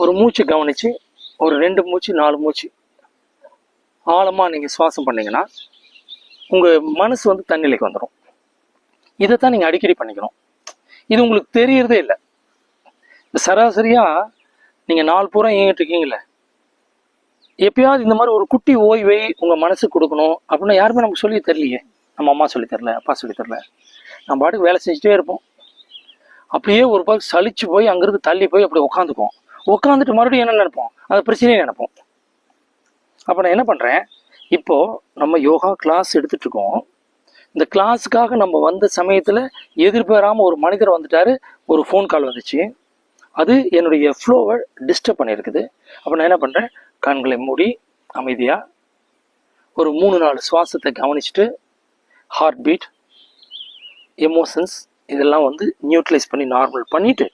ஒரு மூச்சு கவனித்து ஒரு 2 மூச்சு 4 மூச்சு ஆழமாக நீங்கள் சுவாசம் பண்ணிங்கன்னா உங்கள் மனசு வந்து தன்னிலைக்கு வந்துடும். இதைத்தான் நீங்கள் அடிக்கடி பண்ணிக்கணும். இது உங்களுக்கு தெரியறதே இல்லை. சராசரியாக நீங்கள் நாள் பூரா இயங்கிட்டு இருக்கீங்களே, எப்பயாவது இந்த மாதிரி ஒரு குட்டி ஓய்வை உங்கள் மனசுக்கு கொடுக்கணும் அப்படின்னா யாருமே நமக்கு சொல்லி தரலையே. நம்ம அம்மா சொல்லி தரல, அப்பா சொல்லி தரல. நம்ம பாட்டுக்கு வேலை செஞ்சுட்டே இருப்போம். அப்படியே ஒரு பக்கம் சலிச்சு போய் அங்கிருந்து தள்ளி போய் அப்படி உட்காந்துக்குவோம். உட்காந்துட்டு மறுபடியும் என்ன நினைப்போம், அந்த பிரச்சனையே நினைப்போம். அப்போ நான் என்ன பண்ணுறேன், இப்போது நம்ம யோகா கிளாஸ் எடுத்துகிட்டு இருக்கோம். இந்த கிளாஸுக்காக நம்ம வந்த சமயத்தில் எதிர்பாராமல் ஒரு மனிதர் வந்துட்டார். ஒரு ஃபோன் கால் வந்துச்சு. அது என்னுடைய ஃப்ளோவை டிஸ்டர்ப் பண்ணியிருக்குது. அப்போ நான் என்ன பண்ணுறேன், கண்களை மூடி அமைதியாக ஒரு 3-4 சுவாசத்தை கவனிச்சுட்டு ஹார்ட் பீட், எமோஷன்ஸ் இதெல்லாம் வந்து நியூட்ரலைஸ் பண்ணி நார்மல் பண்ணிவிட்டு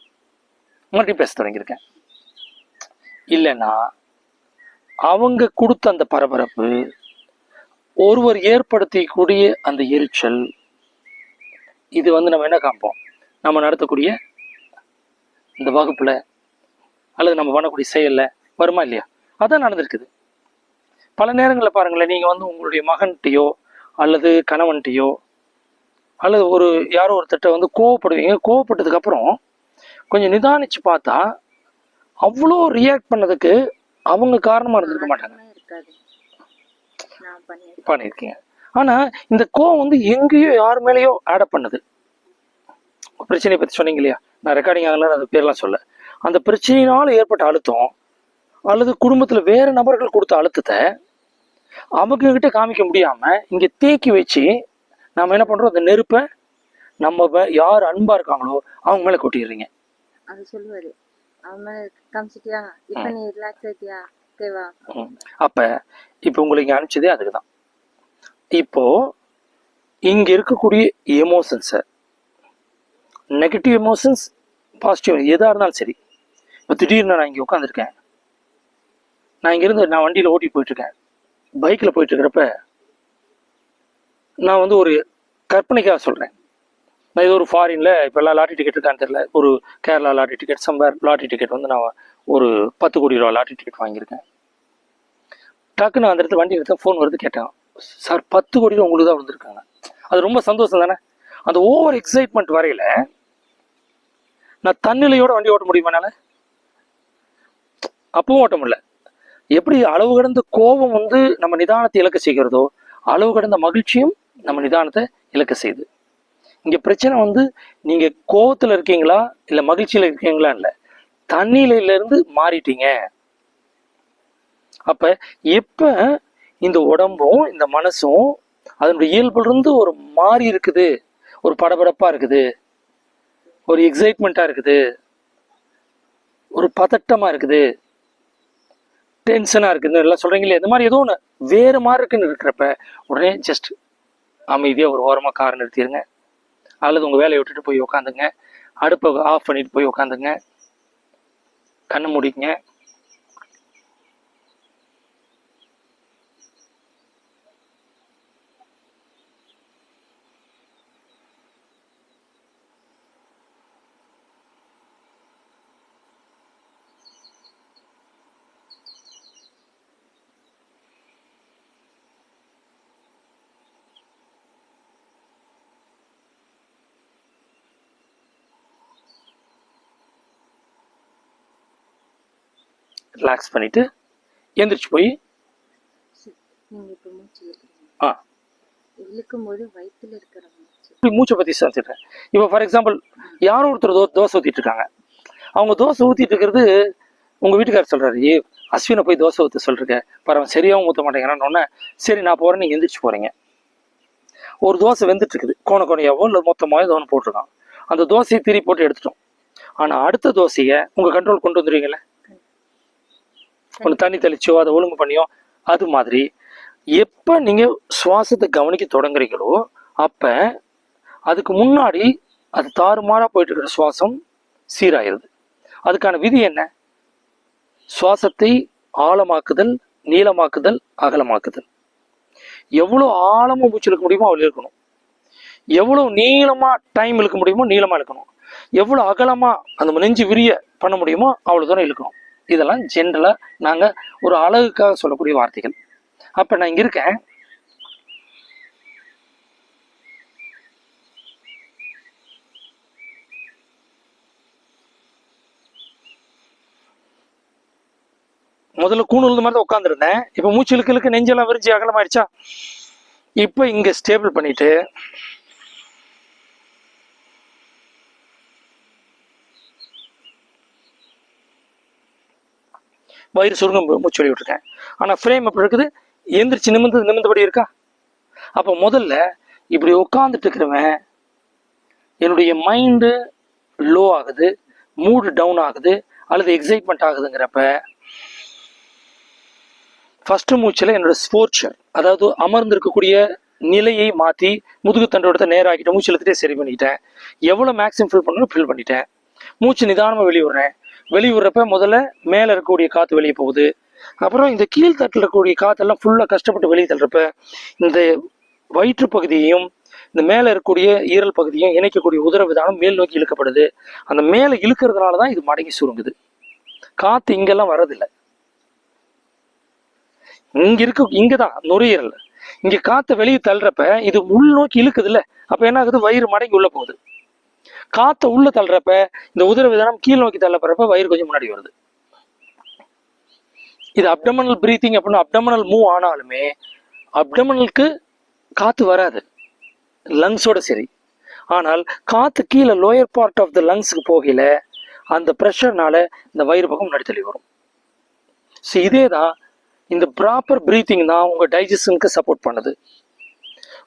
மறுபடியும் பேச தொடங்கியிருக்கேன். இல்லைன்னா அவங்க கொடுத்த அந்த பரபரப்பு, ஒருவர் ஏற்படுத்தக்கூடிய அந்த எரிச்சல், இது வந்து நம்ம என்ன காண்போம், நம்ம நடத்தக்கூடிய இந்த வகுப்பில் அல்லது நம்ம பண்ணக்கூடிய செயலில் வருமா இல்லையா? அதான் நடந்திருக்குது. பல நேரங்களில் பாருங்களேன், நீங்கள் வந்து உங்களுடைய மகன்கிட்டையோ அல்லது கணவன்கிட்டையோ அல்லது யாரோ ஒருத்தட்ட வந்து கோவப்படுவீங்க. கோவப்பட்டதுக்கப்புறம் கொஞ்சம் நிதானிச்சு பார்த்தா அவ்வளோ ரியாக்ட் பண்ணதுக்கு அவங்க காரணமாக இருந்திருக்க மாட்டாங்க. பண்ணியிருக்கீங்க. ஆனால் இந்த கோவம் வந்து எங்கேயோ யார் மேலேயோ ஆட் பண்ணுது. பிரச்சனையை பற்றி சொன்னீங்க இல்லையா, நான் ரெக்கார்டிங் ஆகலாம் அது பேர்லாம் சொல்ல. அந்த பிரச்சனையினால் ஏற்பட்ட அழுத்தம் அல்லது குடும்பத்தில் வேறு நபர்கள் கொடுத்த அழுத்தத்தை அவங்கக்கிட்ட காமிக்க முடியாமல் இங்கே தேக்கி வச்சு நம்ம என்ன பண்ணுறோம், அந்த நெருப்பை நம்ம யார் அன்பாக இருக்காங்களோ அவங்க மேலே கொட்டிடுறீங்க. அது சொல்லுவாரு, அப்போ இப்போ உங்களுக்கு அனுப்பிச்சதே அதுக்கு தான். இப்போ இங்கே இருக்கக்கூடிய எமோஷன்ஸை, நெகட்டிவ் எமோஷன்ஸ் பாசிட்டிவ் எதாக இருந்தாலும் சரி. இப்போ திடீர்னு நான் இங்கே உட்காந்துருக்கேன், நான் இங்கேருந்து நான் வண்டியில் ஓட்டி போயிட்டுருக்கேன். பைக்கில் போயிட்டுருக்கிறப்ப நான் வந்து ஒரு கற்பனைக்காக சொல்கிறேன். நான் இது ஒரு ஃபாரினில் இப்போ எல்லாம் லாட்ரி டிக்கெட் இருக்கான்னு தெரியல, ஒரு Kerala lottery ticket, somewhere lottery ticket வந்து நான் ஒரு 10 கோடி ரூபா லாட்ரி டிக்கெட் வாங்கியிருக்கேன். டக்குன்னு அந்த இடத்துல வண்டி எடுத்தேன், ஃபோன் வருது, கேட்டேன், சார் 10 கோடி ரூபா உங்களுக்கு தான் வந்துருக்காங்க. அது ரொம்ப சந்தோஷம் தானே. அந்த ஓவர் எக்ஸைட்மெண்ட் வரையில் நான் தன்னிலையோட வண்டி ஓட்ட முடியுமானால அப்பவும் ஓட்ட முடியல. எப்படி அளவு கடந்த கோபம் வந்து நம்ம நிதானத்தை இழக்க செய்கிறதோ, அளவு கடந்த மகிழ்ச்சியும் நம்ம நிதானத்தை இழக்க செய்யுது. இங்கே பிரச்சனை வந்து நீங்கள் கோபத்தில் இருக்கீங்களா இல்லை மகிழ்ச்சியில் இருக்கீங்களா இல்லை, தன்னிலையிலேருந்து மாறிட்டீங்க. அப்போ எப்போ இந்த உடம்பும் இந்த மனசும் அதனுடைய இயல்புலேருந்து ஒரு மாறி இருக்குது, ஒரு படபடப்பாக இருக்குது, ஒரு எக்ஸைட்மெண்ட்டாக இருக்குது, ஒரு பதட்டமாக இருக்குது, டென்ஷனாக இருக்குதுன்னு எல்லாம் சொல்கிறீங்களே, இந்த மாதிரி ஏதோ ஒன்று வேறு மாதிரி இருக்குன்னு இருக்கிறப்ப உடனே ஜஸ்ட் அமைதியாக ஒரு ஓரமாக காரை நிறுத்திடுங்க. அல்லது உங்கள் வேலையை விட்டுட்டு போய் உட்காந்துங்க, அடுப்பை ஆஃப் பண்ணிட்டு போய் உட்காந்துங்க, கண்ணை மூடிங்க. ரிலாக்ஸ் பண்ணிட்டு எந்திரிச்சு போய் மூச்சை பற்றி சொல்லிடுறேன். இப்போ ஃபார் எக்ஸாம்பிள் யாரோ ஒருத்தர் தோசை ஊற்றிட்டு இருக்காங்க. அவங்க தோசை ஊற்றிட்டு இருக்கிறது உங்கள் வீட்டுக்காரர் சொல்கிறாரு, அஸ்வினை போய் தோசை ஊற்ற சொல்லிருக்க, பரவாயில்ல சரியாகவும் ஊற்ற மாட்டேங்கிறான்னு. சரி நான் போகிறேன், நீங்கள் எந்திரிச்சு போகிறீங்க. ஒரு தோசை வெந்துட்டு இருக்குது, கோணையாவோ இல்லை மொத்தமாகவோ ஏதோ ஒன்று போட்டிருக்கான். அந்த தோசையை திரி போட்டு எடுத்துட்டோம். ஆனால் அடுத்த தோசையை உங்கள் கண்ட்ரோல் கொண்டு வந்துடுவீங்களே, ஒன்று தண்ணி தெளிச்சோ அதை ஒழுங்கு பண்ணியோ. அது மாதிரி எப்போ நீங்கள் சுவாசத்தை கவனிக்க தொடங்குறீங்களோ அப்போ அதுக்கு முன்னாடி அது தாறுமாறாக போயிட்டு இருக்கிற சுவாசம் சீராயிருது. அதுக்கான விதி என்ன? சுவாசத்தை ஆழமாக்குதல், நீளமாக்குதல், அகலமாக்குதல். எவ்வளோ ஆழமாக மூச்சு இழுக்க முடியுமோ அவ்வளோ இருக்கணும். எவ்வளோ நீளமாக டைம் இழுக்க முடியுமோ நீளமாக இழுக்கணும். எவ்வளோ அகலமாக அந்த நெஞ்சு விரிய பண்ண முடியுமோ அவ்வளோ தூரம் இழுக்கணும். இதெல்லாம் ஜென்ரலாக நாங்கள் ஒரு அழகுக்காக சொல்லக்கூடிய வார்த்தைகள். அப்போ நான் இங்கே இருக்கேன், முதல்ல கூணு உழுந்த மாதிரி தான் உட்காந்துருந்தேன். இப்போ மூச்சு இழுக்க நெஞ்செல்லாம் விரிஞ்சு அகலமாயிடுச்சா. இப்போ இங்கே ஸ்டேபிள் பண்ணிட்டு வயிறு சுருங்க மூச்சு வெளியே விட்டுருக்கேன். ஆனால் ஃப்ரேம் எப்படி இருக்குது, எந்திரிச்சு நிமிந்தபடி இருக்கா. அப்போ முதல்ல இப்படி உட்காந்துட்டு இருக்கிறவன் என்னுடைய மைண்டு லோ ஆகுது, மூடு டவுன் ஆகுது அல்லது எக்ஸைட்மெண்ட் ஆகுதுங்கிறப்ப ஃபர்ஸ்ட் மூச்சில் என்னோட ஸ்போர்ச்சர், அதாவது அமர்ந்திருக்கக்கூடிய நிலையை மாற்றி முதுகு தண்டோடத்தை நேராகிட்டேன். மூச்சு இழுத்துட்டே சரி பண்ணிட்டேன். எவ்வளோ மேக்ஸிமம் ஃபில் பண்ணணும் ஃபில் பண்ணிட்டேன். மூச்சு நிதானமாக வெளியிடுறேன். வெளியிடுறப்ப முதல்ல மேலே இருக்கக்கூடிய காற்று வெளியே போகுது. அப்புறம் இந்த கீழ்த்தட்டில் இருக்கக்கூடிய காற்றெல்லாம் ஃபுல்லாக கஷ்டப்பட்டு வெளியே தள்ளுறப்ப இந்த வயிற்று பகுதியையும் இந்த மேலே இருக்கக்கூடிய ஈரல் பகுதியும் இணைக்கக்கூடிய உதரவிதானம் மேல் நோக்கி இழுக்கப்படுது. அந்த மேலே இழுக்கிறதுனால தான் இது மடங்கி சுருங்குது. காற்று இங்கெல்லாம் வர்றதில்லை. இங்கதான் நுரையீரல். இங்க காற்று வெளியே தள்ளுறப்ப இது உள் நோக்கி இழுக்குது இல்ல, அப்ப என்ன ஆகுது, வயிறு மடங்கி உள்ள போகுது. காற்றை உள்ள தள்ளுறப்ப இந்த உதரவிதானம் கீழ் நோக்கி தள்ளப்படுறப்ப வயிறு கொஞ்சம் முன்னாடி வருது. இது அப்டமனல் பிரீத்திங் அப்படின்னு அப்டமனல் மூவ் ஆனாலுமே அப்டமனலுக்கு காற்று வராது லங்ஸோட சரி. ஆனால் காற்று கீழே லோயர் பார்ட் ஆஃப் த லங்ஸுக்கு போகல அந்த ப்ரெஷர்னால இந்த வயிறு பக்கம் முன்னாடி தள்ளி வரும். ஸோ இதே தான் இந்த ப்ராப்பர் பிரீத்திங் தான் உங்கள் டைஜஷனுக்கு சப்போர்ட் பண்ணுது.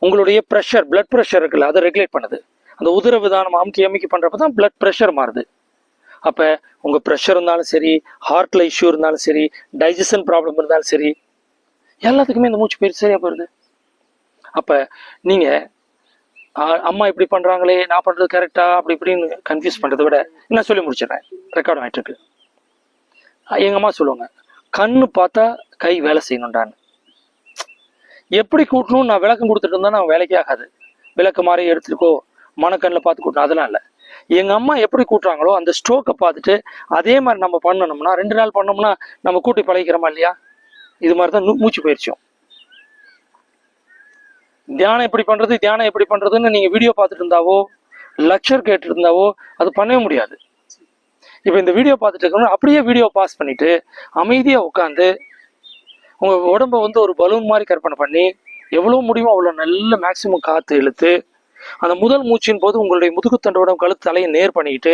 உங்களுடைய ப்ரெஷர், பிளட் ப்ரெஷர் இருக்குல்ல, அதை ரெகுலேட் பண்ணுது. அந்த உதர விதானம் அமுக்கி பண்ணுறப்ப தான் பிளட் ப்ரெஷர் மாறுது. அப்போ உங்கள் ப்ரெஷர் இருந்தாலும் சரி, ஹார்ட்டில் இஷ்யூ இருந்தாலும் சரி, டைஜஷன் ப்ராப்ளம் இருந்தாலும் சரி, எல்லாத்துக்குமே இந்த மூச்சு பயிற்சி சரியாக போயிடுது. அப்போ நீங்கள் அம்மா இப்படி பண்ணுறாங்களே, நான் பண்ணுறது கரெக்டாக அப்படி இப்படின்னு கன்ஃபியூஸ் பண்ணுறதை விட நான் சொல்லி முடிச்சிடுறேன், ரெக்கார்ட் ஆகிட்டு இருக்கு. எங்கள் அம்மா சொல்லுவாங்க, கண்ணு பார்த்தா கை வேலை செய்யணுண்டான்னு. எப்படி கூட்டணும் நான் விளக்கம் கொடுத்துட்டு இருந்தா நான் வேலைக்கே ஆகாது. விளக்கு மாதிரி எடுத்துருக்கோ மனக்கண்ணில் பார்த்து கூட்டணும் அதெல்லாம் இல்லை. எங்கள் அம்மா எப்படி கூட்டுறாங்களோ அந்த ஸ்ட்ரோக்கை பார்த்துட்டு அதே மாதிரி நம்ம பண்ணணும்னா 2 நாள் பண்ணோம்னா நம்ம கூட்டி பழகிக்கிறோமா இல்லையா. இது மாதிரி தான் மூச்சு பயிற்சியும். தியானம் எப்படி பண்ணுறதுன்னு நீங்கள் வீடியோ பார்த்துட்டு இருந்தாவோ லெக்சர் கேட்டு இருந்தாவோ அது பண்ணவே முடியாது. இப்போ இந்த வீடியோ பார்த்துட்டு இருக்கணும், அப்படியே வீடியோ பாஸ் பண்ணிட்டு அமைதியாக உட்காந்து உங்கள் உடம்பை ஒரு பலூன் மாதிரி கற்பனை பண்ணி எவ்வளோ முடியுமோ அவ்வளோ நல்ல மேக்சிமம் காற்று இழுத்து அந்த முதல் மூச்சின் போது உங்களுடைய முதுகுத்தண்டோட கழுத்து தலையை நேர் பண்ணிக்கிட்டு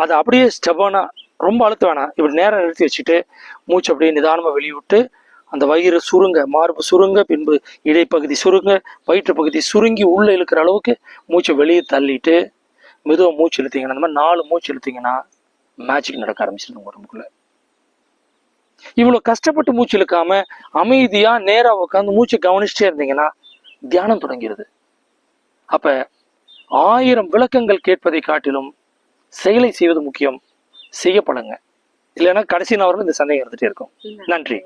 அதை அப்படியே ஸ்டெபானா, ரொம்ப அழுத்த வேணாம், இப்படி நேரம் நிறுத்தி வச்சுட்டு மூச்சு அப்படியே நிதானமாக வெளிவிட்டு அந்த வயிறு சுருங்க, மார்பு சுருங்க, பின்பு இடைப்பகுதி சுருங்க, வயிற்று பகுதி சுருங்கி உள்ளே இழுக்கிற அளவுக்கு மூச்சை வெளியே தள்ளிட்டு மெதுவாக மூச்சு இழுத்தீங்கன்னா, அந்த மாதிரி 4 மூச்சு இழுத்தீங்கன்னா மேஜிக் நடக்க ஆரம்பிச்சிருங்க உடம்புக்குள்ள. இவ்வளோ கஷ்டப்பட்டு மூச்சு இழுக்காம அமைதியா நேரா உட்காந்து மூச்சு கவனிச்சுட்டே இருந்தீங்கன்னா தியானம் தொடங்கிடுது. அப்ப 1000 விளக்கங்கள் கேட்பதை காட்டிலும் செயலை செய்வது முக்கியம். செய்யப்படுங்க, இல்லைன்னா கடைசி நாள் இந்த சந்தேகம் இருந்துட்டே இருக்கும். நன்றி.